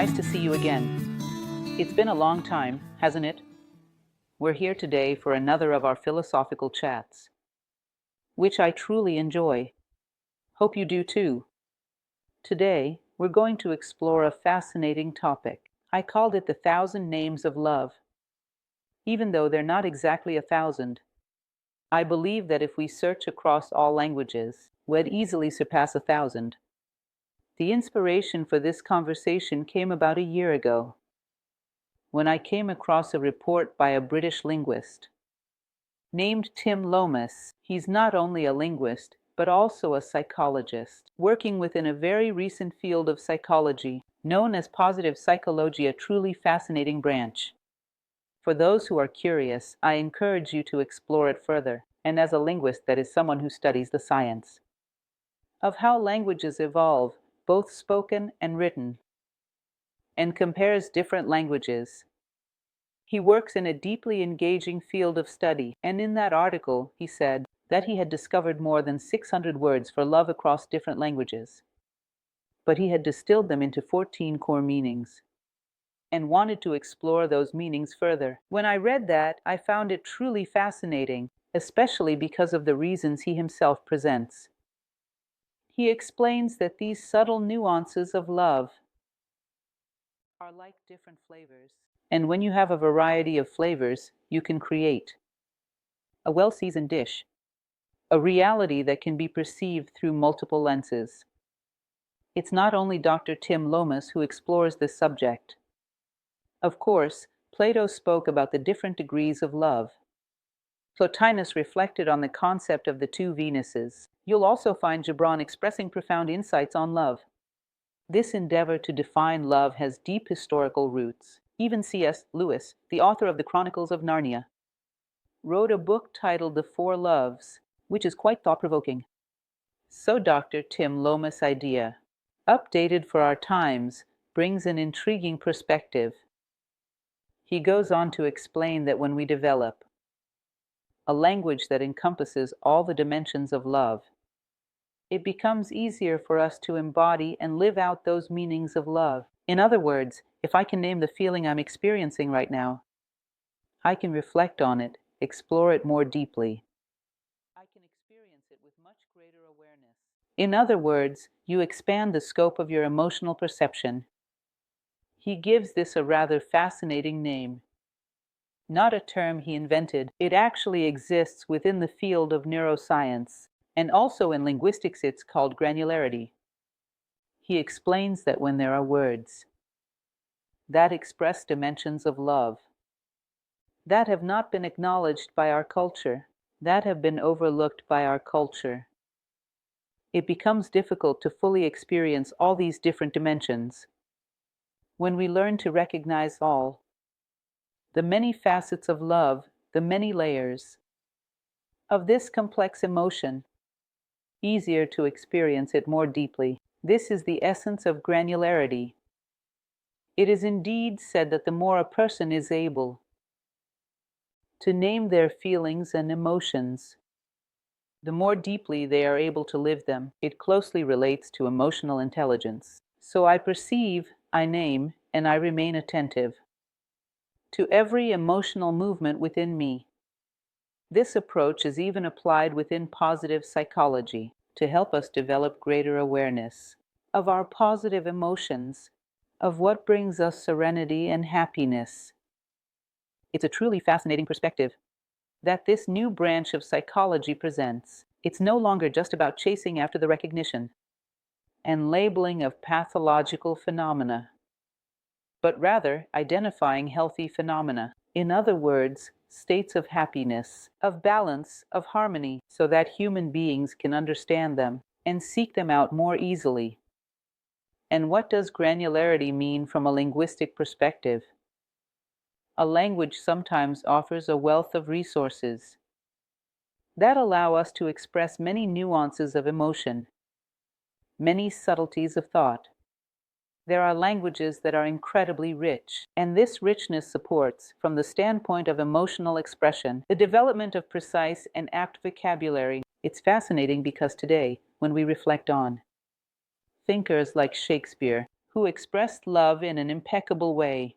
nice to see you again. It's been a long time, hasn't it? We're here today for another of our philosophical chats, which I truly enjoy. Hope you do too. Today, we're going to explore a fascinating topic. I called it the 1,000 Names of Love. Even though they're not exactly 1,000, I believe that if we search across all languages, we'd easily surpass 1,000. The inspiration for this conversation came about a year ago, when I came across a report by a British linguist named Tim Lomas. He's not only a linguist, but also a psychologist, working within a very recent field of psychology, known as positive psychology, a truly fascinating branch. For those who are curious, I encourage you to explore it further, and as a linguist, that is someone who studies the science of how languages evolve, both spoken and written, and compares different languages. He works in a deeply engaging field of study, and in that article, he said that he had discovered more than 600 words for love across different languages. But he had distilled them into 14 core meanings, and wanted to explore those meanings further. When I read that, I found it truly fascinating, especially because of the reasons he himself presents. He explains that these subtle nuances of love are like different flavors. And when you have a variety of flavors, you can create a well-seasoned dish, a reality that can be perceived through multiple lenses. It's not only Dr. Tim Lomas who explores this subject. Of course, Plato spoke about the different degrees of love. Plotinus reflected on the concept of the two Venuses. You'll also find Gibran expressing profound insights on love. This endeavor to define love has deep historical roots. Even C.S. Lewis, the author of the Chronicles of Narnia, wrote a book titled The Four Loves, which is quite thought-provoking. So Dr. Tim Lomas' idea, updated for our times, brings an intriguing perspective. He goes on to explain that when we develop a language that encompasses all the dimensions of love, it becomes easier for us to embody and live out those meanings of love. In other words, if I can name the feeling I'm experiencing right now, I can reflect on it, explore it more deeply. I can experience it with much greater awareness. In other words, you expand the scope of your emotional perception. He gives this a rather fascinating name. Not a term he invented, it actually exists within the field of neuroscience, and also in linguistics it's called granularity. He explains that when there are words that express dimensions of love that have not been acknowledged by our culture, that have been overlooked by our culture, it becomes difficult to fully experience all these different dimensions. When we learn to recognize all the many facets of love, the many layers of this complex emotion, easier to experience it more deeply. This is the essence of granularity. It is indeed said that the more a person is able to name their feelings and emotions, the more deeply they are able to live them. It closely relates to emotional intelligence. So I perceive, I name, and I remain attentive to every emotional movement within me. This approach is even applied within positive psychology to help us develop greater awareness of our positive emotions, of what brings us serenity and happiness. It's a truly fascinating perspective that this new branch of psychology presents. It's no longer just about chasing after the recognition and labeling of pathological phenomena, but rather identifying healthy phenomena. In other words, states of happiness, of balance, of harmony, so that human beings can understand them and seek them out more easily. And what does granularity mean from a linguistic perspective? A language sometimes offers a wealth of resources that allow us to express many nuances of emotion, many subtleties of thought. There are languages that are incredibly rich, and this richness supports, from the standpoint of emotional expression, the development of precise and apt vocabulary. It's fascinating because today, when we reflect on thinkers like Shakespeare, who expressed love in an impeccable way,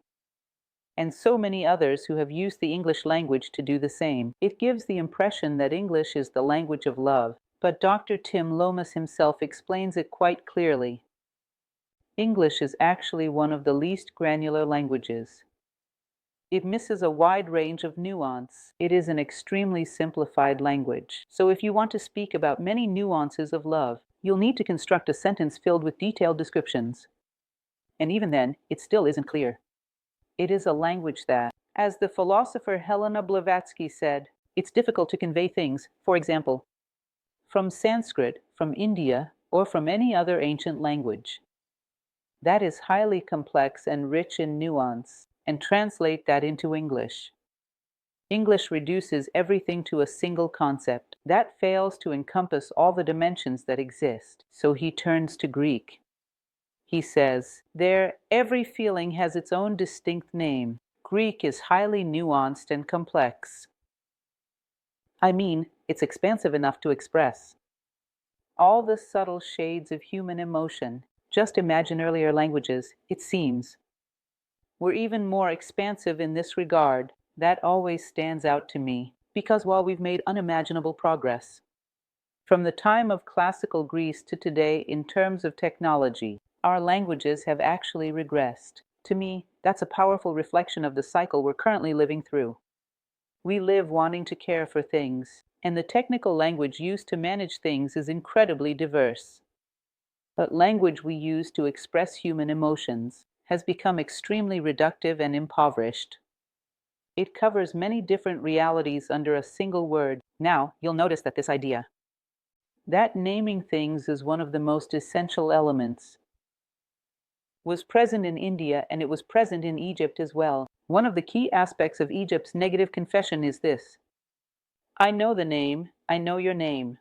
and so many others who have used the English language to do the same. It gives the impression that English is the language of love, but Dr. Tim Lomas himself explains it quite clearly. English is actually one of the least granular languages. It misses a wide range of nuance. It is an extremely simplified language. So if you want to speak about many nuances of love, you'll need to construct a sentence filled with detailed descriptions. And even then, it still isn't clear. It is a language that, as the philosopher Helena Blavatsky said, it's difficult to convey things, for example, from Sanskrit, from India, or from any other ancient language. That is highly complex and rich in nuance, and translate that into English. English reduces everything to a single concept. That fails to encompass all the dimensions that exist, so he turns to Greek. He says, there, every feeling has its own distinct name. Greek is highly nuanced and complex. I mean, it's expansive enough to express all the subtle shades of human emotion. Just imagine earlier languages, it seems, were even more expansive in this regard. That always stands out to me, because while we've made unimaginable progress from the time of classical Greece to today in terms of technology, our languages have actually regressed. To me, that's a powerful reflection of the cycle we're currently living through. We live wanting to care for things, and the technical language used to manage things is incredibly diverse. But language we use to express human emotions has become extremely reductive and impoverished. It covers many different realities under a single word. Now, you'll notice that this idea that naming things is one of the most essential elements was present in India, and it was present in Egypt as well. One of the key aspects of Egypt's negative confession is this: I know the name, I know your name.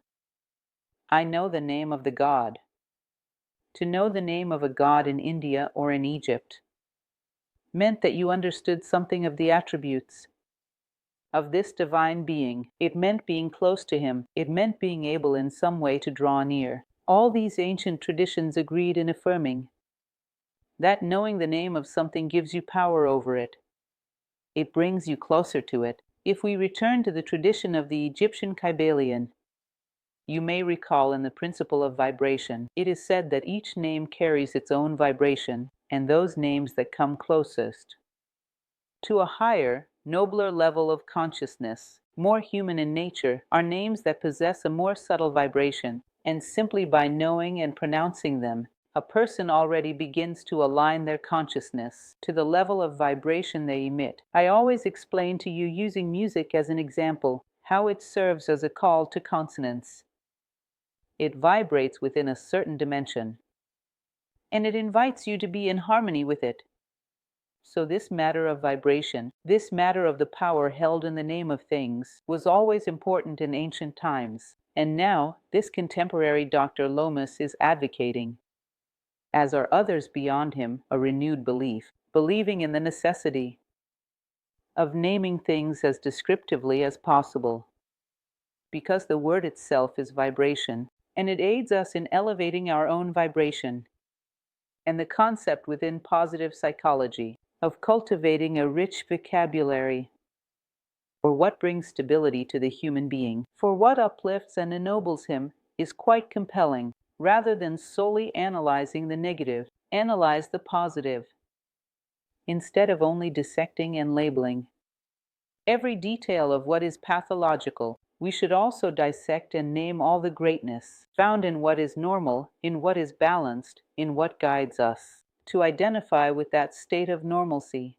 I know the name of the god. To know the name of a god in India or in Egypt meant that you understood something of the attributes of this divine being. It meant being close to him. It meant being able in some way to draw near. All these ancient traditions agreed in affirming that knowing the name of something gives you power over it. It brings you closer to it. If we return to the tradition of the Egyptian Kybalion, you may recall in the principle of vibration, it is said that each name carries its own vibration, and those names that come closest to a higher, nobler level of consciousness, more human in nature, are names that possess a more subtle vibration, and simply by knowing and pronouncing them, a person already begins to align their consciousness to the level of vibration they emit. I always explain to you, using music as an example, how it serves as a call to consonance. It vibrates within a certain dimension, and it invites you to be in harmony with it. So this matter of vibration, this matter of the power held in the name of things, was always important in ancient times, and now this contemporary Dr. Lomas is advocating, as are others beyond him, a renewed belief, believing in the necessity of naming things as descriptively as possible, because the word itself is vibration, and it aids us in elevating our own vibration. And the concept within positive psychology of cultivating a rich vocabulary for what brings stability to the human being, for what uplifts and ennobles him, is quite compelling. Rather than solely analyzing the negative, analyze the positive, instead of only dissecting and labeling every detail of what is pathological. We should also dissect and name all the greatness found in what is normal, in what is balanced, in what guides us to identify with that state of normalcy,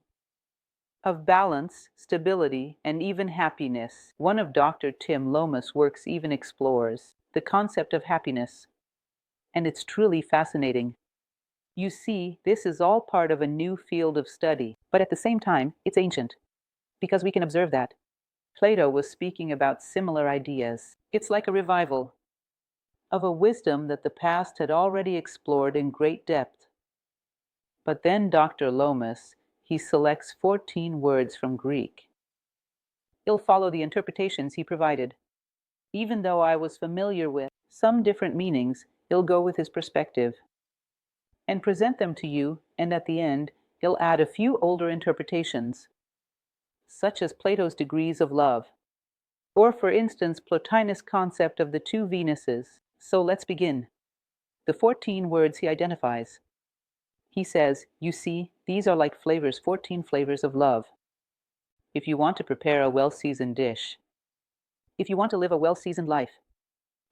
of balance, stability, and even happiness. One of Dr. Tim Lomas' works even explores the concept of happiness, and it's truly fascinating. You see, this is all part of a new field of study, but at the same time, it's ancient, because we can observe that Plato was speaking about similar ideas. It's like a revival of a wisdom that the past had already explored in great depth. But then Dr. Lomas, he selects 14 words from Greek. He'll follow the interpretations he provided. Even though I was familiar with some different meanings, he'll go with his perspective. and present them to you, and at the end, he'll add a few older interpretations, such as Plato's degrees of love, or for instance, Plotinus' concept of the two Venuses. So let's begin. The 14 words he identifies. He says, you see, these are like flavors, 14 flavors of love. If you want to prepare a well-seasoned dish, if you want to live a well-seasoned life,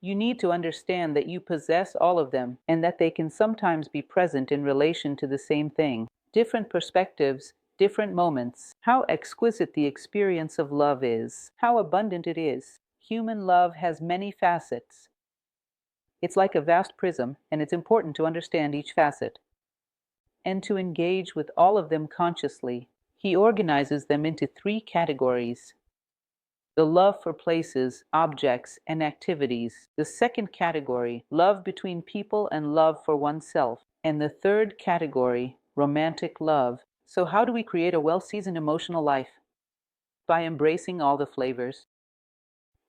you need to understand that you possess all of them and that they can sometimes be present in relation to the same thing. Different perspectives, different moments. How exquisite the experience of love is. How abundant it is. Human love has many facets. It's like a vast prism, and it's important to understand each facet and to engage with all of them consciously. He organizes them into 3 categories. The love for places, objects, and activities. The second category, love between people and love for oneself. And the third category, romantic love. So how do we create a well-seasoned emotional life? By embracing all the flavors.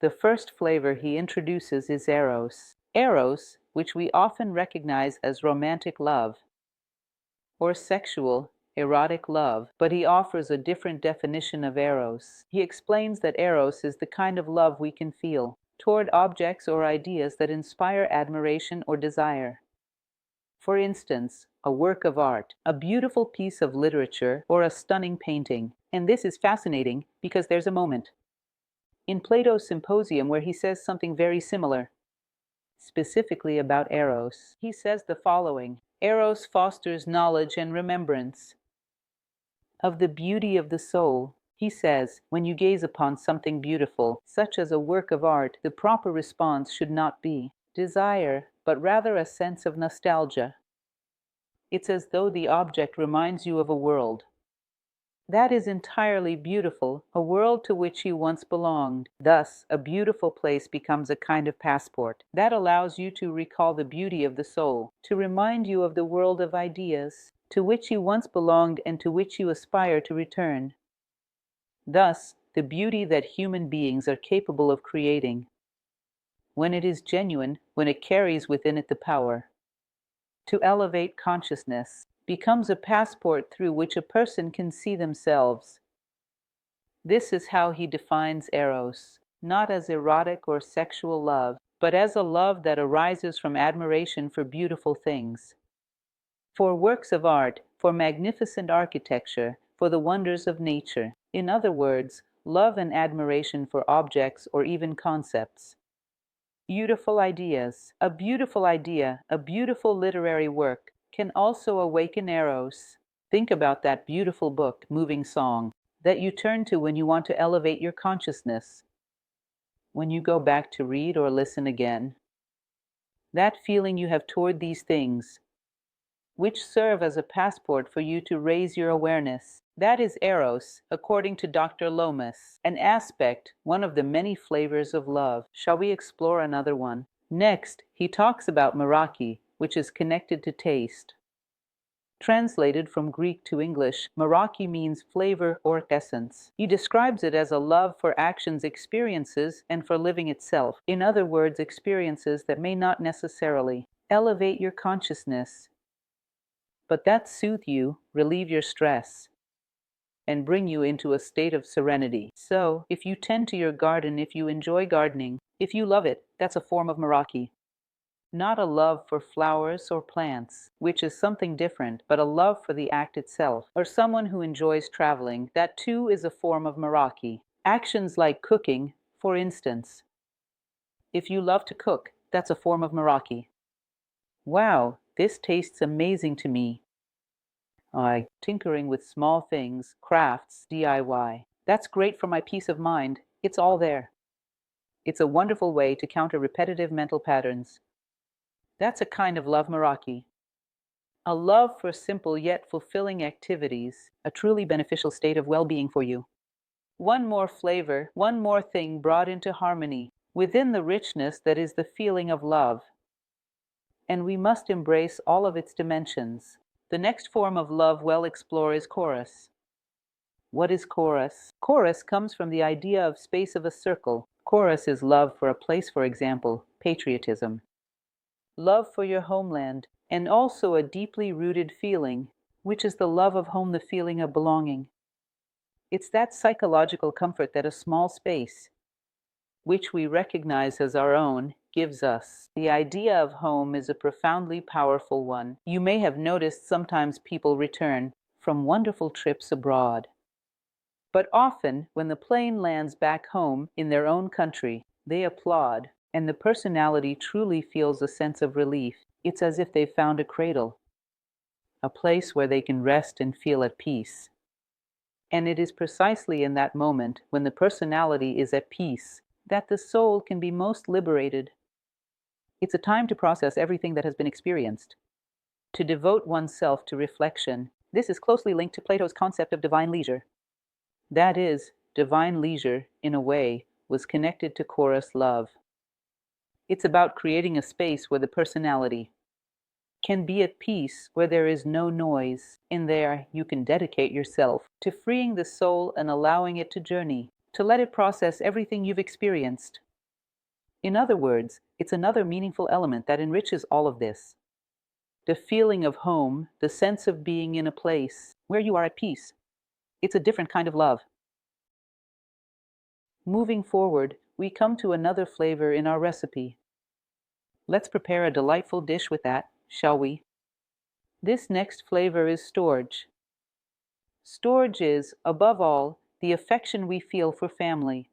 The first flavor he introduces is eros. Eros, which we often recognize as romantic love, or sexual, erotic love, but he offers a different definition of eros. He explains that eros is the kind of love we can feel toward objects or ideas that inspire admiration or desire. For instance, a work of art, a beautiful piece of literature, or a stunning painting. And this is fascinating because there's a moment in Plato's Symposium where he says something very similar, specifically about eros. He says the following: eros fosters knowledge and remembrance of the beauty of the soul. He says, when you gaze upon something beautiful, such as a work of art, the proper response should not be desire, but rather a sense of nostalgia. It's as though the object reminds you of a world that is entirely beautiful, a world to which you once belonged. Thus, a beautiful place becomes a kind of passport that allows you to recall the beauty of the soul, to remind you of the world of ideas to which you once belonged and to which you aspire to return. Thus, the beauty that human beings are capable of creating, when it is genuine, when it carries within it the power to elevate consciousness, becomes a passport through which a person can see themselves. This is how he defines eros, not as erotic or sexual love, but as a love that arises from admiration for beautiful things, for works of art, for magnificent architecture, for the wonders of nature. In other words, love and admiration for objects or even concepts. Beautiful ideas. A beautiful idea, a beautiful literary work, can also awaken eros. Think about that beautiful book, moving song, that you turn to when you want to elevate your consciousness, when you go back to read or listen again. That feeling you have toward these things, which serve as a passport for you to raise your awareness. That is eros, according to Dr. LOMAS, an aspect, one of the many flavors of love. Shall we explore another one? Next, he talks about maraki, which is connected to taste. Translated from Greek to English, maraki means flavor or essence. He describes it as a love for actions, experiences, and for living itself. In other words, experiences that may not necessarily elevate your consciousness, but that soothe you, relieve your stress, and bring you into a state of serenity. So, if you tend to your garden, if you enjoy gardening, if you love it, that's a form of maraki. Not a love for flowers or plants, which is something different, but a love for the act itself. Or someone who enjoys traveling, that too is a form of maraki. Actions like cooking, for instance. If you love to cook, that's a form of maraki. Wow, this tastes amazing to me. Tinkering with small things, crafts, DIY. That's great for my peace of mind. It's all there. It's a wonderful way to counter repetitive mental patterns. That's a kind of love maraki. A love for simple yet fulfilling activities, a truly beneficial state of well-being for you. One more flavor, one more thing brought into harmony within the richness that is the feeling of love. And we must embrace all of its dimensions. The next form of love well explored is chorus. What is chorus? Chorus comes from the idea of space of a circle. Chorus is love for a place, for example, patriotism. Love for your homeland, and also a deeply rooted feeling, which is the love of home, the feeling of belonging. It's that psychological comfort that a small space, which we recognize as our own, gives us. The idea of home is a profoundly powerful one. You may have noticed sometimes people return from wonderful trips abroad. But often, when the plane lands back home in their own country, they applaud, and the personality truly feels a sense of relief. It's as if they found a cradle, a place where they can rest and feel at peace. And it is precisely in that moment, when the personality is at peace, that the soul can be most liberated. It's a time to process everything that has been experienced, to devote oneself to reflection. This is closely linked to Plato's concept of divine leisure. That is, divine leisure, in a way, was connected to chorus love. It's about creating a space where the personality can be at peace, where there is no noise. In there, you can dedicate yourself to freeing the soul and allowing it to journey, to let it process everything you've experienced. In other words, it's another meaningful element that enriches all of this. The feeling of home, the sense of being in a place where you are at peace. It's a different kind of love. Moving forward, we come to another flavor in our recipe. Let's prepare a delightful dish with that, shall we? This next flavor is storge. Storge is, above all, the affection we feel for family.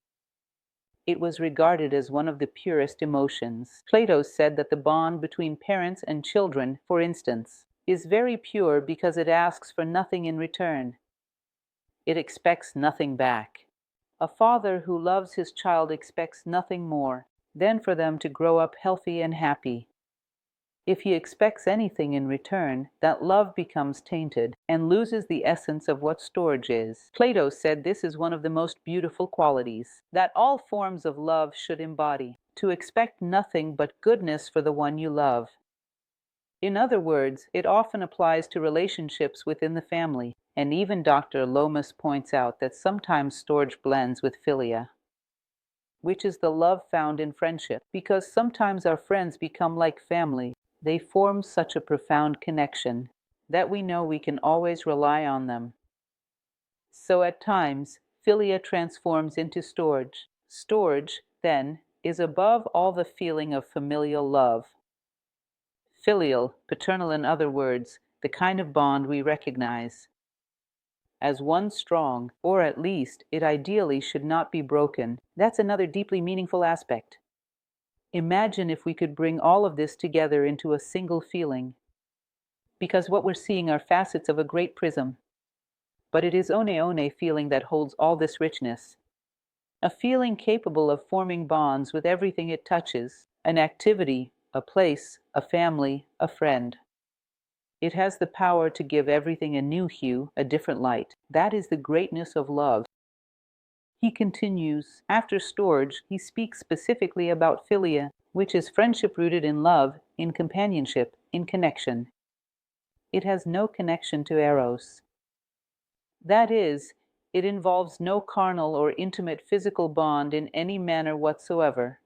It was regarded as one of the purest emotions. Plato said that the bond between parents and children, for instance, is very pure because it asks for nothing in return. It expects nothing back. A father who loves his child expects nothing more than for them to grow up healthy and happy. If he expects anything in return, that love becomes tainted and loses the essence of what storge is. Plato said this is one of the most beautiful qualities that all forms of love should embody, to expect nothing but goodness for the one you love. In other words, it often applies to relationships within the family, and even Dr. Lomas points out that sometimes storge blends with philia, which is the love found in friendship, because sometimes our friends become like family. They form such a profound connection that we know we can always rely on them. So at times, philia transforms into storge. Storge, then, is above all the feeling of familial love. Filial, paternal in other words, the kind of bond we recognize as one strong, or at least it ideally should not be broken. That's another deeply meaningful aspect. Imagine if we could bring all of this together into a single feeling, because what we're seeing are facets of a great prism. But it is one feeling that holds all this richness, a feeling capable of forming bonds with everything it touches, an activity, a place, a family, a friend. It has the power to give everything a new hue, a different light. That is the greatness of love. He continues, after storge, he speaks specifically about philia, which is friendship rooted in love, in companionship, in connection. It has no connection to eros. That is, it involves no carnal or intimate physical bond in any manner whatsoever.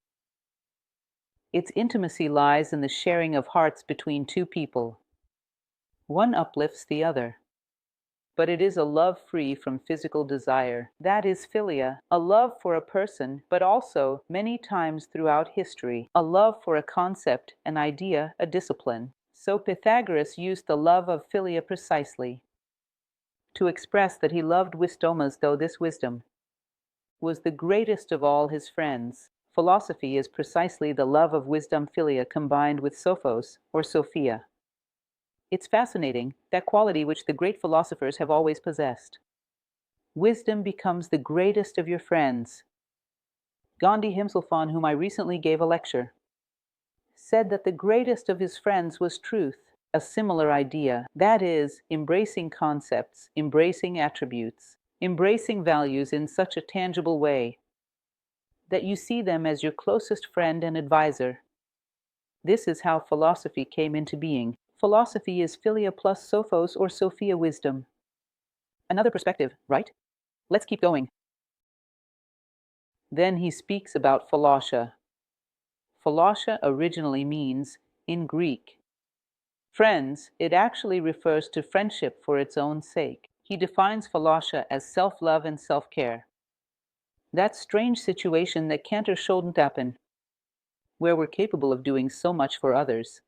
Its intimacy lies in the sharing of hearts between two people. One uplifts the other. But it is a love free from physical desire. That is philia, a love for a person, but also, many times throughout history, a love for a concept, an idea, a discipline. So Pythagoras used the love of philia precisely to express that he loved wisdomas, though this wisdom was the greatest of all his friends. Philosophy is precisely the love of wisdom philia combined with sophos, or sophia. It's fascinating, that quality which the great philosophers have always possessed. Wisdom becomes the greatest of your friends. Gandhi himself, on whom I recently gave a lecture, said that the greatest of his friends was truth, a similar idea. That is, embracing concepts, embracing attributes, embracing values in such a tangible way that you see them as your closest friend and advisor. This is how philosophy came into being. Philosophy is philia plus sophos or sophia wisdom. Another perspective, right? Let's keep going. Then he speaks about philautia. Philautia originally means, in Greek, Friends, it actually refers to friendship for its own sake. He defines philasha as self-love and self-care. That strange situation that can't or shouldn't happen, where we're capable of doing so much for others,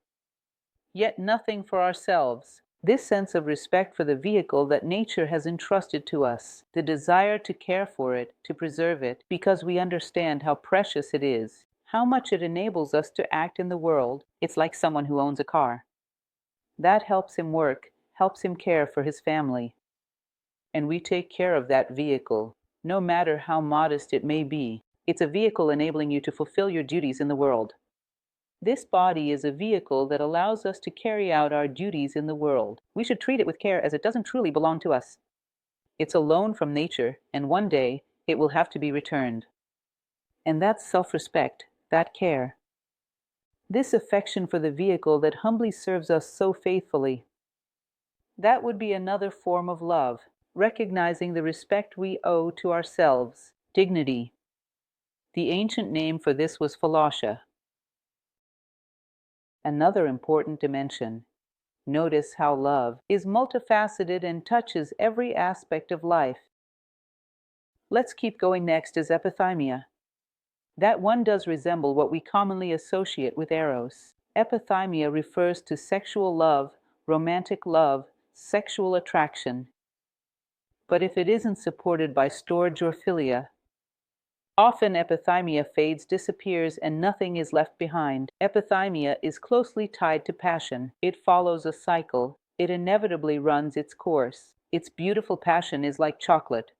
yet nothing for ourselves. This sense of respect for the vehicle that nature has entrusted to us, the desire to care for it, to preserve it, because we understand how precious it is, how much it enables us to act in the world. It's like someone who owns a car. That helps him work, helps him care for his family. And we take care of that vehicle, no matter how modest it may be. It's a vehicle enabling you to fulfill your duties in the world. This body is a vehicle that allows us to carry out our duties in the world. We should treat it with care, as it doesn't truly belong to us. It's a loan from nature, and one day it will have to be returned. And that's self-respect, that care. This affection for the vehicle that humbly serves us so faithfully. That would be another form of love, recognizing the respect we owe to ourselves, dignity. The ancient name for this was philasha. Another important dimension. Notice how love is multifaceted and touches every aspect of life. Let's keep going. Next is epithymia. That one does resemble what we commonly associate with eros. Epithymia refers to sexual love, romantic love, sexual attraction. But if it isn't supported by storge or philia, often epithymia fades, disappears, and nothing is left behind. Epithymia is closely tied to passion. It follows a cycle. It inevitably runs its course. Its beautiful passion is like chocolate,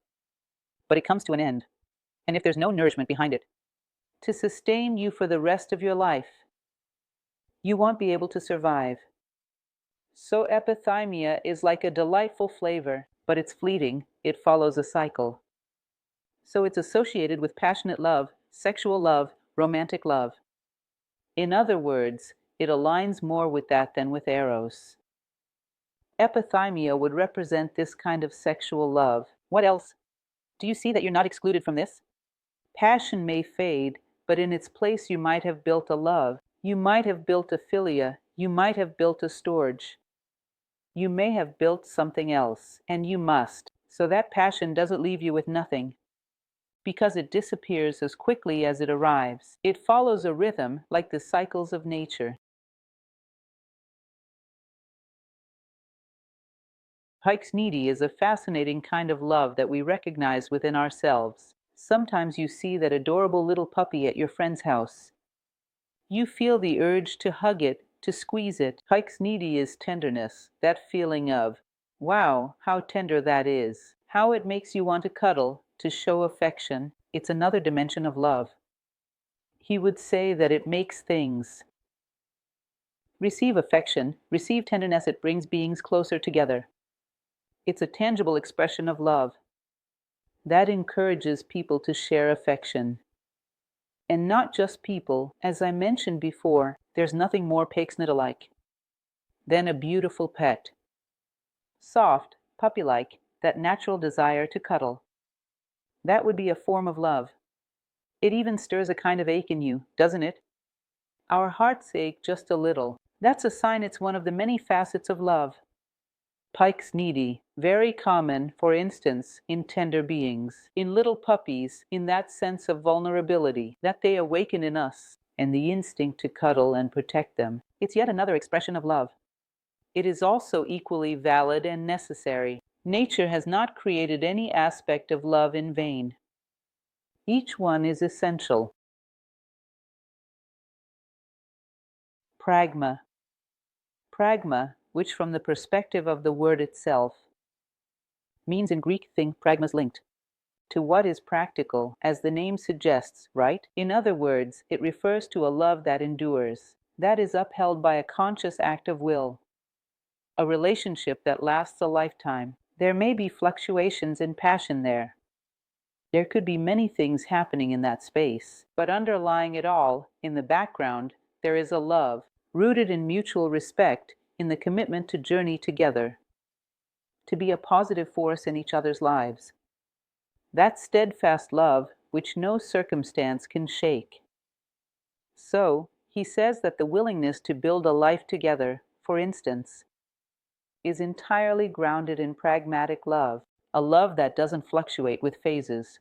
but it comes to an end. And if there's no nourishment behind it to sustain you for the rest of your life, you won't be able to survive. So epithymia is like a delightful flavor, but it's fleeting. It follows a cycle. So it's associated with passionate love, sexual love, romantic love. In other words, it aligns more with that than with eros. Epithymia would represent this kind of sexual love. What else? Do you see that you're not excluded from this? Passion may fade, but in its place you might have built a love. You might have built a philia. You might have built a storge. You may have built something else, and you must. So that passion doesn't leave you with nothing, because it disappears as quickly as it arrives. It follows a rhythm like the cycles of nature. Pike's needy is a fascinating kind of love that we recognize within ourselves. Sometimes you see that adorable little puppy at your friend's house. You feel the urge to hug it, to squeeze it. Pike's needy is tenderness, that feeling of, wow, how tender that is. How it makes you want to cuddle, to show affection. It's another dimension of love. He would say that it makes things. Receive affection, receive tenderness. It brings beings closer together. It's a tangible expression of love that encourages people to share affection. And not just people. As I mentioned before, there's nothing more Peixnita-like than a beautiful pet. Soft, puppy-like, that natural desire to cuddle. That would be a form of love. It even stirs a kind of ache in you, doesn't it? Our hearts ache just a little. That's a sign it's one of the many facets of love. Pike's needy, very common, for instance, in tender beings, in little puppies, in that sense of vulnerability that they awaken in us, and the instinct to cuddle and protect them. It's yet another expression of love. It is also equally valid and necessary. Nature has not created any aspect of love in vain. Each one is essential. Pragma. Pragma, which from the perspective of the word itself, means in Greek thing. Pragma's linked to what is practical, as the name suggests, right? In other words, it refers to a love that endures, that is upheld by a conscious act of will, a relationship that lasts a lifetime. There may be fluctuations in passion there. There could be many things happening in that space, but underlying it all, in the background, there is a love, rooted in mutual respect, in the commitment to journey together, to be a positive force in each other's lives. That steadfast love which no circumstance can shake. So, he says that the willingness to build a life together, for instance, is entirely grounded in pragmatic love, a love that doesn't fluctuate with phases.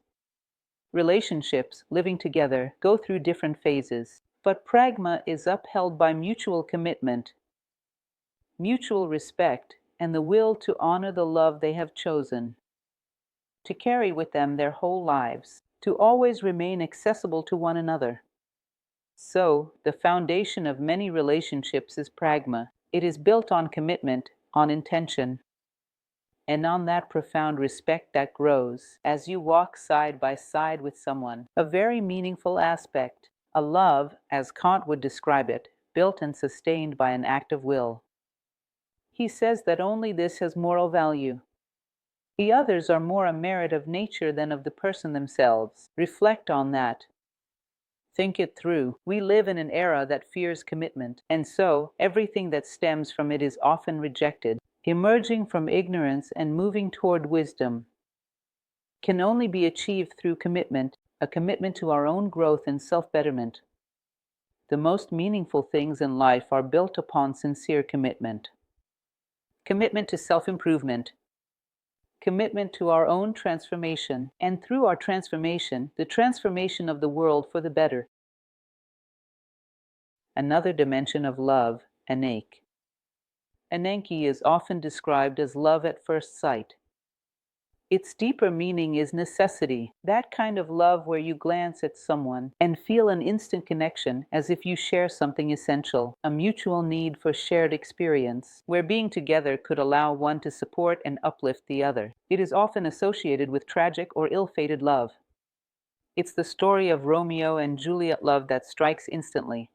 Relationships, living together, go through different phases, but pragma is upheld by mutual commitment, mutual respect, and the will to honor the love they have chosen, to carry with them their whole lives, to always remain accessible to one another. So, the foundation of many relationships is pragma. It is built on commitment, on intention, and on that profound respect that grows as you walk side by side with someone. A very meaningful aspect, a love, as Kant would describe it, built and sustained by an act of will. He says that only this has moral value. The others are more a merit of nature than of the person themselves. Reflect on that. Think it through. We live in an era that fears commitment, and so everything that stems from it is often rejected. Emerging from ignorance and moving toward wisdom can only be achieved through commitment, a commitment to our own growth and self-betterment. The most meaningful things in life are built upon sincere commitment. Commitment to self-improvement, commitment to our own transformation, and through our transformation, the transformation of the world for the better. Another dimension of love, ananke. Ananke is often described as love at first sight. Its deeper meaning is necessity, that kind of love where you glance at someone and feel an instant connection as if you share something essential, a mutual need for shared experience, where being together could allow one to support and uplift the other. It is often associated with tragic or ill-fated love. It's the story of Romeo and Juliet love that strikes instantly.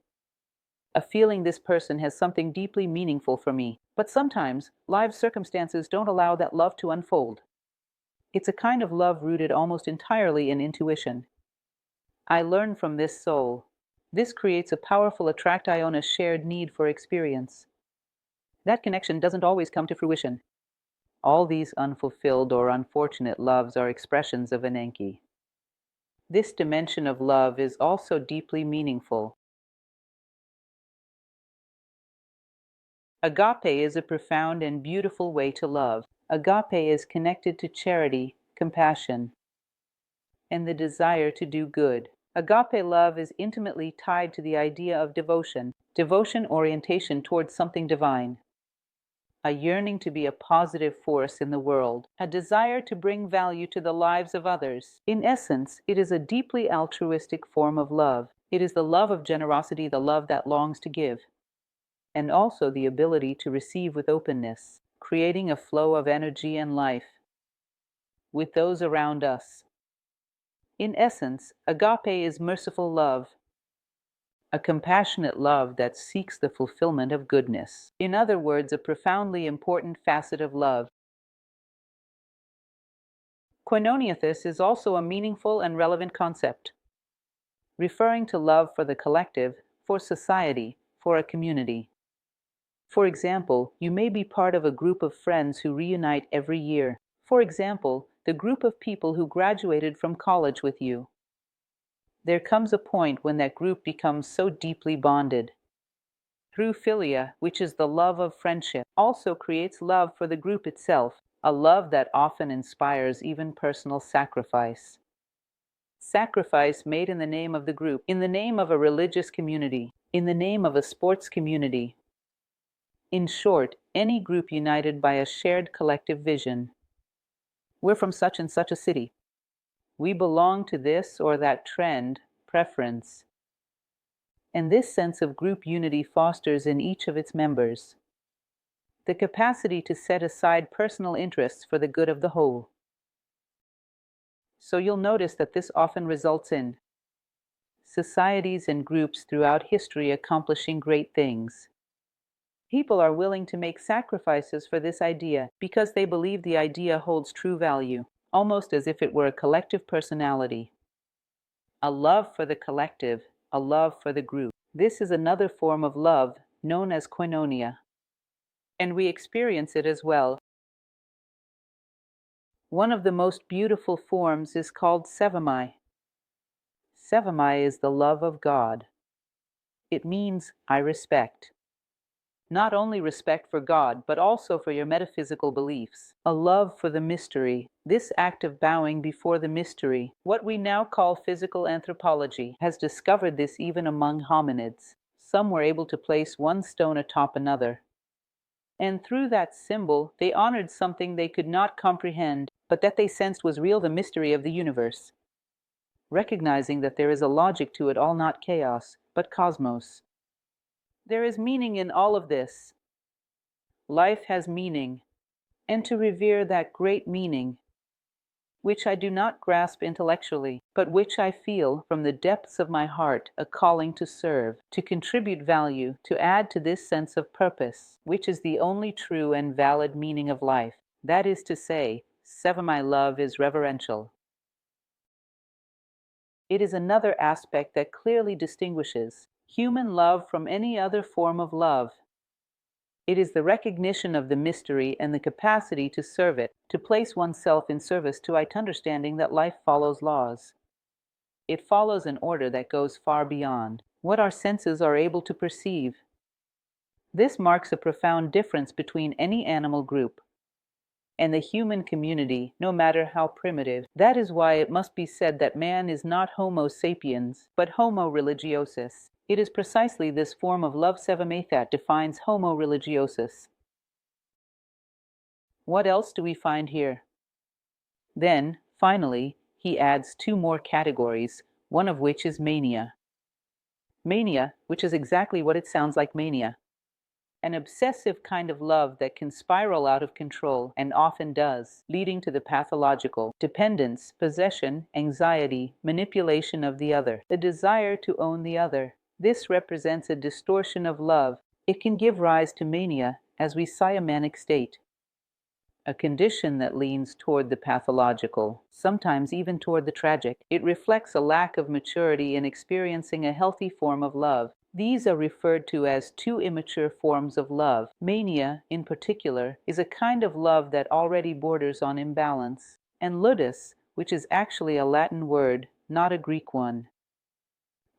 A feeling this person has something deeply meaningful for me, but sometimes life circumstances don't allow that love to unfold. It's a kind of love rooted almost entirely in intuition. I learn from this soul. This creates a powerful attraction, a shared need for experience. That connection doesn't always come to fruition. All these unfulfilled or unfortunate loves are expressions of ananke. This dimension of love is also deeply meaningful. Agape is a profound and beautiful way to love. Agape is connected to charity, compassion, and the desire to do good. Agape love is intimately tied to the idea of devotion orientation towards something divine, a yearning to be a positive force in the world, a desire to bring value to the lives of others. In essence, it is a deeply altruistic form of love. It is the love of generosity, the love that longs to give, and also the ability to receive with openness, creating a flow of energy and life with those around us. In essence, agape is merciful love, a compassionate love that seeks the fulfillment of goodness. In other words, a profoundly important facet of love. Koinoniathos is also a meaningful and relevant concept, referring to love for the collective, for society, for a community. For example, you may be part of a group of friends who reunite every year. For example, the group of people who graduated from college with you. There comes a point when that group becomes so deeply bonded. Through philia, which is the love of friendship, also creates love for the group itself, a love that often inspires even personal sacrifice. Sacrifice made in the name of the group, in the name of a religious community, in the name of a sports community. In short, any group united by a shared collective vision. We're from such and such a city. We belong to this or that trend, preference. And this sense of group unity fosters in each of its members the capacity to set aside personal interests for the good of the whole. So you'll notice that this often results in societies and groups throughout history accomplishing great things. People are willing to make sacrifices for this idea because they believe the idea holds true value, almost as if it were a collective personality. A love for the collective, a love for the group. This is another form of love known as koinonia, and we experience it as well. One of the most beautiful forms is called sevamai. Sevamai is the love of God. It means I respect. Not only respect for God, but also for your metaphysical beliefs. A love for the mystery. This act of bowing before the mystery, what we now call physical anthropology, has discovered this even among hominids. Some were able to place one stone atop another. And through that symbol, they honored something they could not comprehend, but that they sensed was real, the mystery of the universe. Recognizing that there is a logic to it all, not chaos, but cosmos. There is meaning in all of this. Life has meaning, and to revere that great meaning, which I do not grasp intellectually, but which I feel from the depths of my heart a calling to serve, to contribute value, to add to this sense of purpose, which is the only true and valid meaning of life. That is to say, my love is reverential. It is another aspect that clearly distinguishes human love from any other form of love. It is the recognition of the mystery and the capacity to serve it, to place oneself in service to it, understanding that life follows laws. It follows an order that goes far beyond what our senses are able to perceive. This marks a profound difference between any animal group and the human community, no matter how primitive. That is why it must be said that man is not Homo sapiens, but Homo religiosus. It is precisely this form of love that defines Homo religiosus. What else do we find here? Then, finally, he adds two more categories, one of which is mania. Mania, which is exactly what it sounds like, mania. An obsessive kind of love that can spiral out of control, and often does, leading to the pathological dependence, possession, anxiety, manipulation of the other, the desire to own the other. This represents a distortion of love. It can give rise to mania, as we see a manic state, a condition that leans toward the pathological, sometimes even toward the tragic. It reflects a lack of maturity in experiencing a healthy form of love. These are referred to as two immature forms of love. Mania, in particular, is a kind of love that already borders on imbalance. And ludus, which is actually a Latin word, not a Greek one.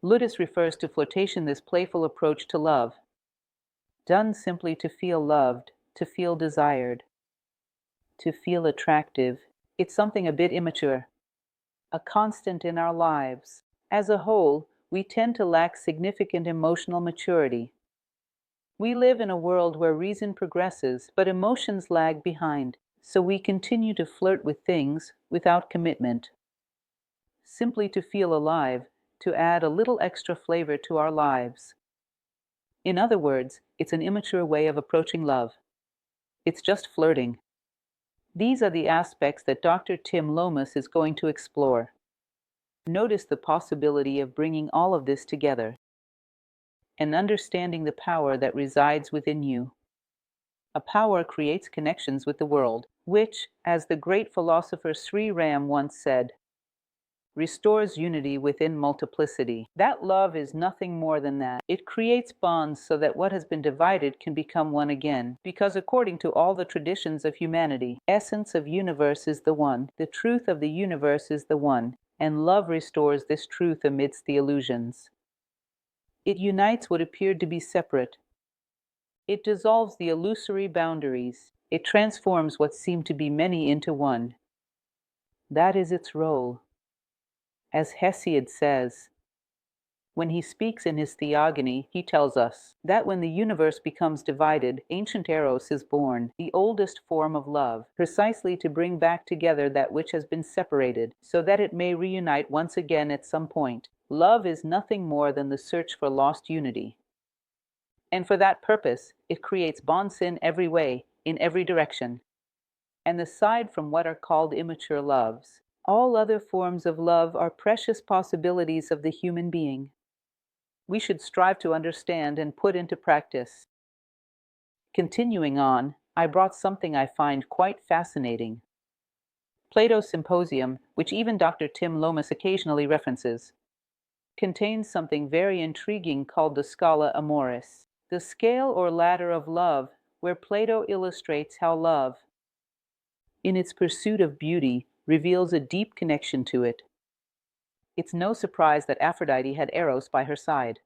Ludus refers to flirtation, this playful approach to love, done simply to feel loved, to feel desired, to feel attractive. It's something a bit immature, a constant in our lives. As a whole, we tend to lack significant emotional maturity. We live in a world where reason progresses, but emotions lag behind, so we continue to flirt with things without commitment, simply to feel alive, to add a little extra flavor to our lives. In other words, it's an immature way of approaching love. It's just flirting. These are the aspects that Dr. Tim Lomas is going to explore. Notice the possibility of bringing all of this together and understanding the power that resides within you. A power creates connections with the world, which, as the great philosopher Sri Ram once said, restores unity within multiplicity. That love is nothing more than that. It creates bonds so that what has been divided can become one again. Because according to all the traditions of humanity, essence of universe is the one, the truth of the universe is the one, and love restores this truth amidst the illusions. It unites what appeared to be separate. It dissolves the illusory boundaries. It transforms what seemed to be many into one. That is its role. As Hesiod says, when he speaks in his Theogony, he tells us that when the universe becomes divided, ancient Eros is born, the oldest form of love, precisely to bring back together that which has been separated, so that it may reunite once again at some point. Love is nothing more than the search for lost unity. And for that purpose, it creates bonds in every way, in every direction. And aside from what are called immature loves, all other forms of love are precious possibilities of the human being. We should strive to understand and put into practice. Continuing on, I brought something I find quite fascinating. Plato's Symposium, which even Dr. Tim Lomas occasionally references, contains something very intriguing called the Scala Amoris, the scale or ladder of love, where Plato illustrates how love, in its pursuit of beauty, reveals a deep connection to it. It's no surprise that Aphrodite had Eros by her side,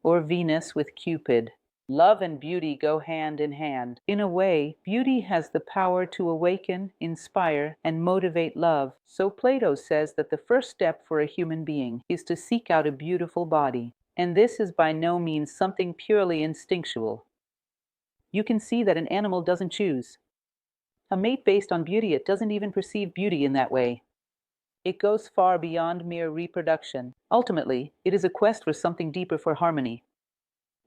or Venus with Cupid. Love and beauty go hand in hand. In a way, beauty has the power to awaken, inspire, and motivate love. So Plato says that the first step for a human being is to seek out a beautiful body. And this is by no means something purely instinctual. You can see that an animal doesn't choose a mate based on beauty. It doesn't even perceive beauty in that way. It goes far beyond mere reproduction. Ultimately, it is a quest for something deeper, for harmony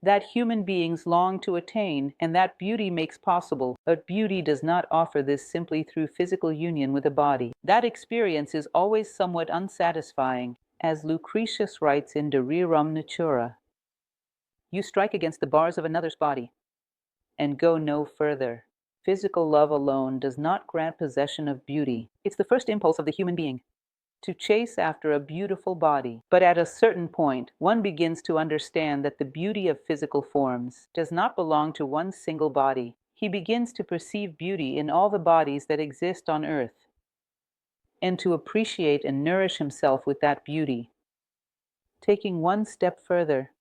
that human beings long to attain, and that beauty makes possible. But beauty does not offer this simply through physical union with a body. That experience is always somewhat unsatisfying. As Lucretius writes in De Rerum Natura, you strike against the bars of another's body and go no further. Physical love alone does not grant possession of beauty. It's the first impulse of the human being to chase after a beautiful body. But at a certain point, one begins to understand that the beauty of physical forms does not belong to one single body. He begins to perceive beauty in all the bodies that exist on earth, and to appreciate and nourish himself with that beauty. Taking one step further,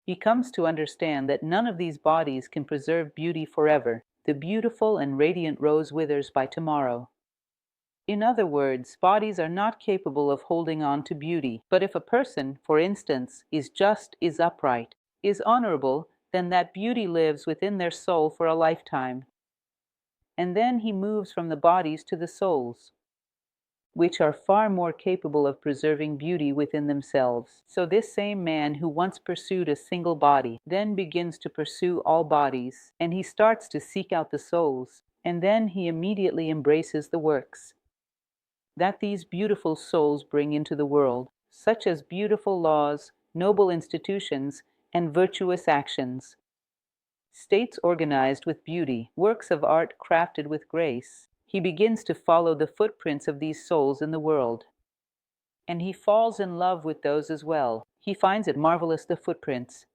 he comes to understand that none of these bodies can preserve beauty forever. The beautiful and radiant rose withers by tomorrow. In other words, bodies are not capable of holding on to beauty. But if a person, for instance, is just, is upright, is honorable, then that beauty lives within their soul for a lifetime. And then he moves from the bodies to the souls, which are far more capable of preserving beauty within themselves. So this same man who once pursued a single body then begins to pursue all bodies, and he starts to seek out the souls, and then he immediately embraces the works that these beautiful souls bring into the world, such as beautiful laws, noble institutions, and virtuous actions, states organized with beauty, works of art crafted with grace. He begins to follow the footprints of these souls in the world, and he falls in love with those as well. He finds it marvelous, the footprints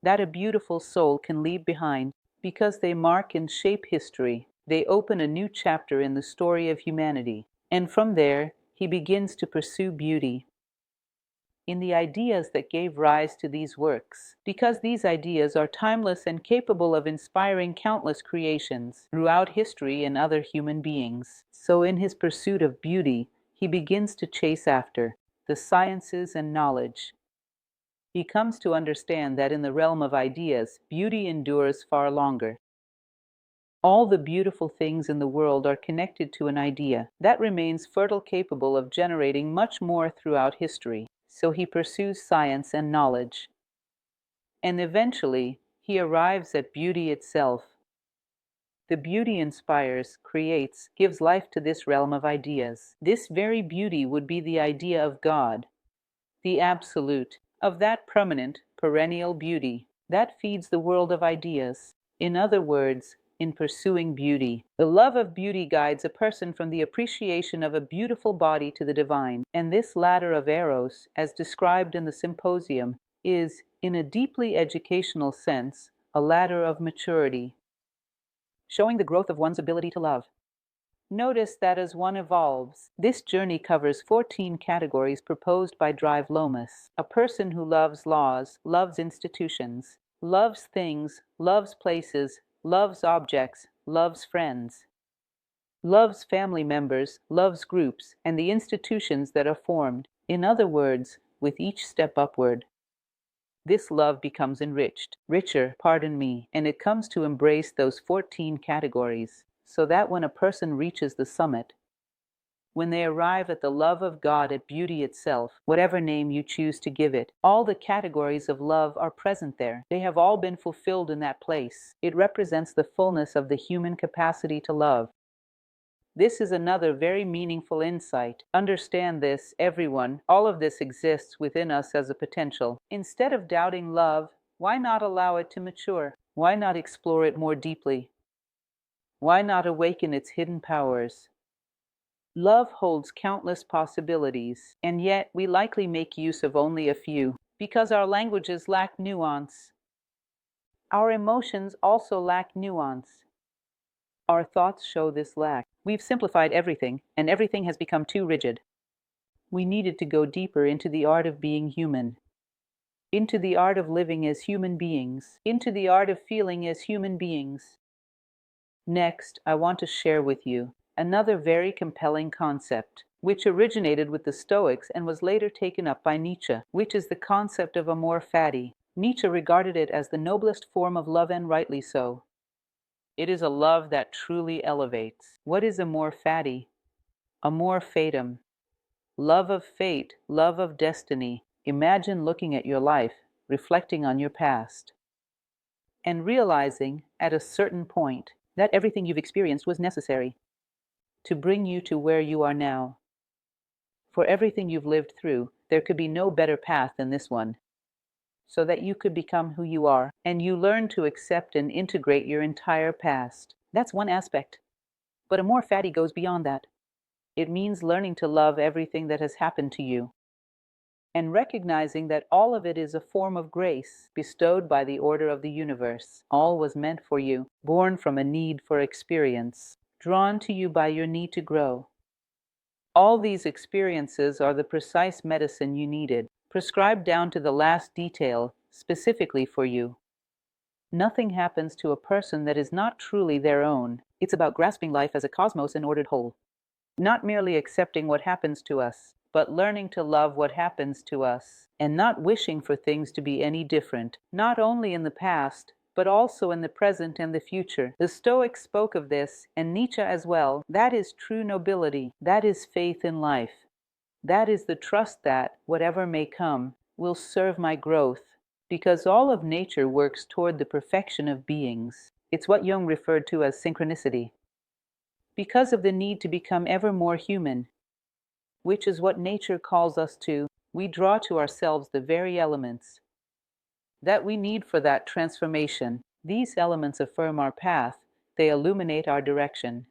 that a beautiful soul can leave behind, because they mark and shape history. They open a new chapter in the story of humanity. And from there, he begins to pursue beauty in the ideas that gave rise to these works, because these ideas are timeless and capable of inspiring countless creations throughout history and other human beings. So in his pursuit of beauty, he begins to chase after the sciences and knowledge. He comes to understand that in the realm of ideas, beauty endures far longer. All the beautiful things in the world are connected to an idea that remains fertile, capable of generating much more throughout history. So he pursues science and knowledge, and eventually he arrives at beauty itself. The beauty inspires, creates, gives life to this realm of ideas. This very beauty would be the idea of God, the absolute, of that permanent, perennial beauty that feeds the world of ideas. In other words, in pursuing beauty, the love of beauty guides a person from the appreciation of a beautiful body to the divine. And this ladder of Eros, as described in the symposium, is, in a deeply educational sense, a ladder of maturity, showing the growth of one's ability to love. Notice that as one evolves, this journey covers 14 categories proposed by Drive LOMAS. A person who loves laws, loves institutions, loves things, loves places, loves objects, loves friends, loves family members, loves groups, and the institutions that are formed. In other words, with each step upward, this love becomes enriched, richer, pardon me, and it comes to embrace those 14 categories, so that when a person reaches the summit, when they arrive at the love of God, at beauty itself, whatever name you choose to give it, all the categories of love are present there. They have all been fulfilled in that place. It represents the fullness of the human capacity to love. This is another very meaningful insight. Understand this, everyone. All of this exists within us as a potential. Instead of doubting love, why not allow it to mature? Why not explore it more deeply? Why not awaken its hidden powers? Love holds countless possibilities, and yet we likely make use of only a few, because our languages lack nuance. Our emotions also lack nuance. Our thoughts show this lack. We've simplified everything, and everything has become too rigid. We needed to go deeper into the art of being human. into the art of living as human beings, into the art of feeling as human beings. Next, I want to share with you another very compelling concept, which originated with the Stoics and was later taken up by Nietzsche, which is the concept of amor fati. Nietzsche regarded it as the noblest form of love, and rightly so. It is a love that truly elevates. What is amor fati? Amor fatum. Love of fate, love of destiny. Imagine looking at your life, reflecting on your past, and realizing at a certain point that everything you've experienced was necessary to bring you to where you are now. For everything you've lived through, there could be no better path than this one, so that you could become who you are, and you learn to accept and integrate your entire past. That's one aspect. But amor fati goes beyond that. It means learning to love everything that has happened to you, and recognizing that all of it is a form of grace bestowed by the order of the universe. All was meant for you, born from a need for experience, drawn to you by your need to grow. All these experiences are the precise medicine you needed, prescribed down to the last detail, specifically for you. Nothing happens to a person that is not truly their own. It's about grasping life as a cosmos and ordered whole. Not merely accepting what happens to us, but learning to love what happens to us, and not wishing for things to be any different, not only in the past, but also in the present and the future. The Stoics spoke of this, and Nietzsche as well. That is true nobility. That is faith in life. That is the trust that, whatever may come, will serve my growth, because all of nature works toward the perfection of beings. It's what Jung referred to as synchronicity. Because of the need to become ever more human, which is what nature calls us to, we draw to ourselves the very elements that we need for that transformation. These elements affirm our path, they illuminate our direction.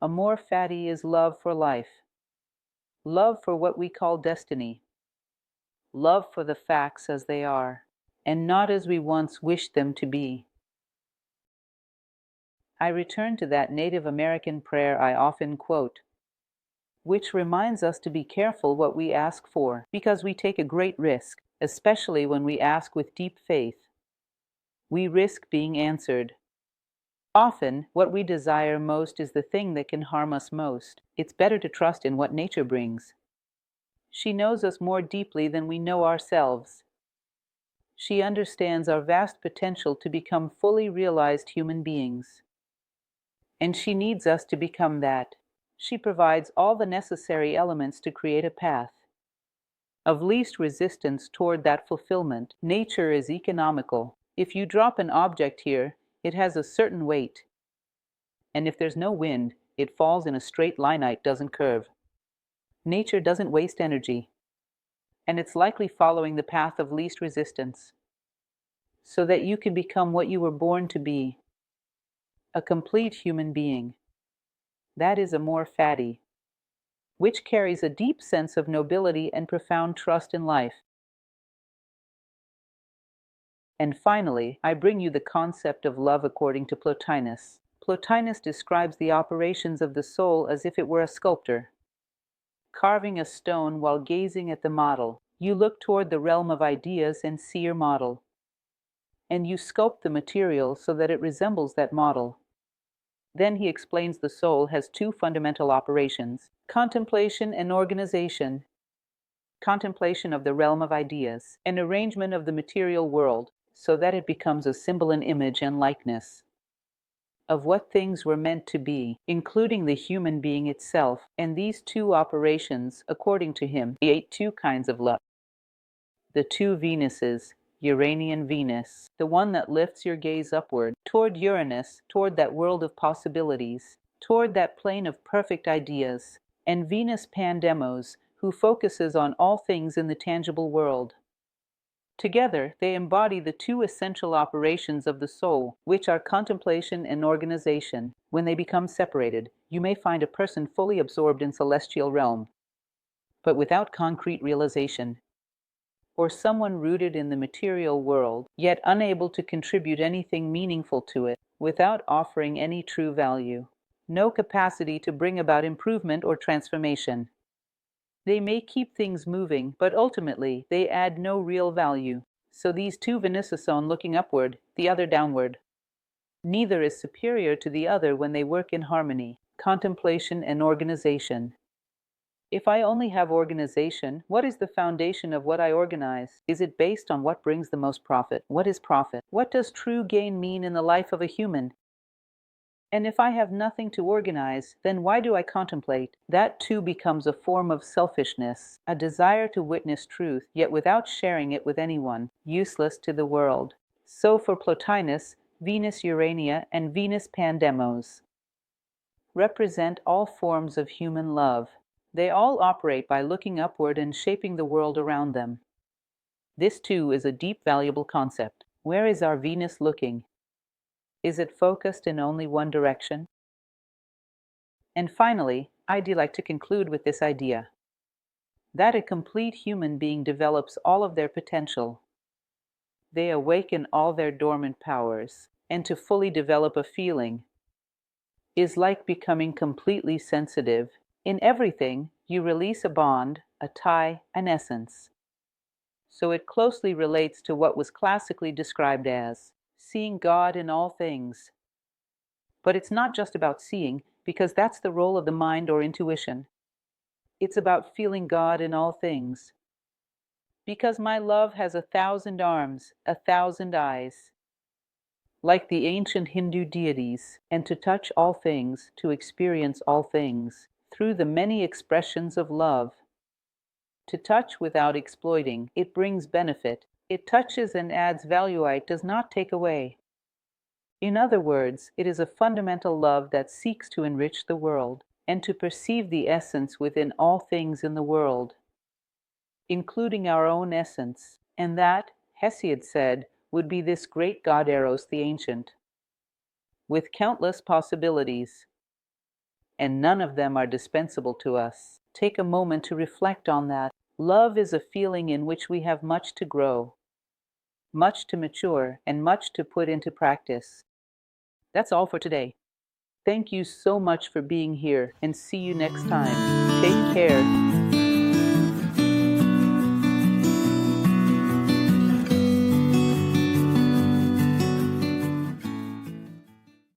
Amor fati is love for life, love for what we call destiny, love for the facts as they are, and not as we once wished them to be. I return to that Native American prayer I often quote, which reminds us to be careful what we ask for, because we take a great risk, especially when we ask with deep faith. We risk being answered. Often, what we desire most is the thing that can harm us most. It's better to trust in what nature brings. She knows us more deeply than we know ourselves. She understands our vast potential to become fully realized human beings. And she needs us to become that. She provides all the necessary elements to create a path of least resistance toward that fulfillment. Nature is economical. If you drop an object here, it has a certain weight. And if there's no wind, it falls in a straight line, it doesn't curve. Nature doesn't waste energy, and it's likely following the path of least resistance, so that you can become what you were born to be, a complete human being. That is amor fati, which carries a deep sense of nobility and profound trust in life. And finally, I bring you the concept of love according to Plotinus. Plotinus describes the operations of the soul as if it were a sculptor, carving a stone while gazing at the model. You look toward the realm of ideas and see your model, and you sculpt the material so that it resembles that model. Then he explains the soul has two fundamental operations: contemplation and organization. Contemplation of the realm of ideas, an arrangement of the material world, so that it becomes a symbol and image and likeness of what things were meant to be, including the human being itself. And these two operations, according to him, create two kinds of love. The two Venuses, Uranian Venus, the one that lifts your gaze upward, toward Uranus, toward that world of possibilities, toward that plane of perfect ideas, and Venus Pandemos, who focuses on all things in the tangible world. Together, they embody the two essential operations of the soul, which are contemplation and organization. When they become separated, you may find a person fully absorbed in celestial realm, but without concrete realization, or someone rooted in the material world, yet unable to contribute anything meaningful to it, without offering any true value. No capacity to bring about improvement or transformation. They may keep things moving, but ultimately they add no real value. So these two Venisasone looking upward, the other downward. Neither is superior to the other when they work in harmony, contemplation and organization. If I only have organization, what is the foundation of what I organize? Is it based on what brings the most profit? What is profit? What does true gain mean in the life of a human? And if I have nothing to organize, then why do I contemplate? That too becomes a form of selfishness, a desire to witness truth, yet without sharing it with anyone, useless to the world. So for Plotinus, Venus Urania and Venus Pandemos represent all forms of human love. They all operate by looking upward and shaping the world around them. This too is a deep, valuable concept. Where is our Venus looking? Is it focused in only one direction? And finally, I'd like to conclude with this idea that a complete human being develops all of their potential. They awaken all their dormant powers, and to fully develop a feeling is like becoming completely sensitive. In everything, you release a bond, a tie, an essence. So it closely relates to what was classically described as seeing God in all things. But it's not just about seeing, because that's the role of the mind or intuition. It's about feeling God in all things. Because my love has 1,000 arms, 1,000 eyes, like the ancient Hindu deities, and to touch all things, to experience all things, through the many expressions of love. To touch without exploiting, it brings benefit. It touches and adds value, it does not take away. In other words, it is a fundamental love that seeks to enrich the world, and to perceive the essence within all things in the world, including our own essence, and that, Hesiod said, would be this great god Eros the Ancient, with countless possibilities, and none of them are dispensable to us. Take a moment to reflect on that. Love is a feeling in which we have much to grow, much to mature, and much to put into practice. That's all for today. Thank you so much for being here, and see you next time. Take care.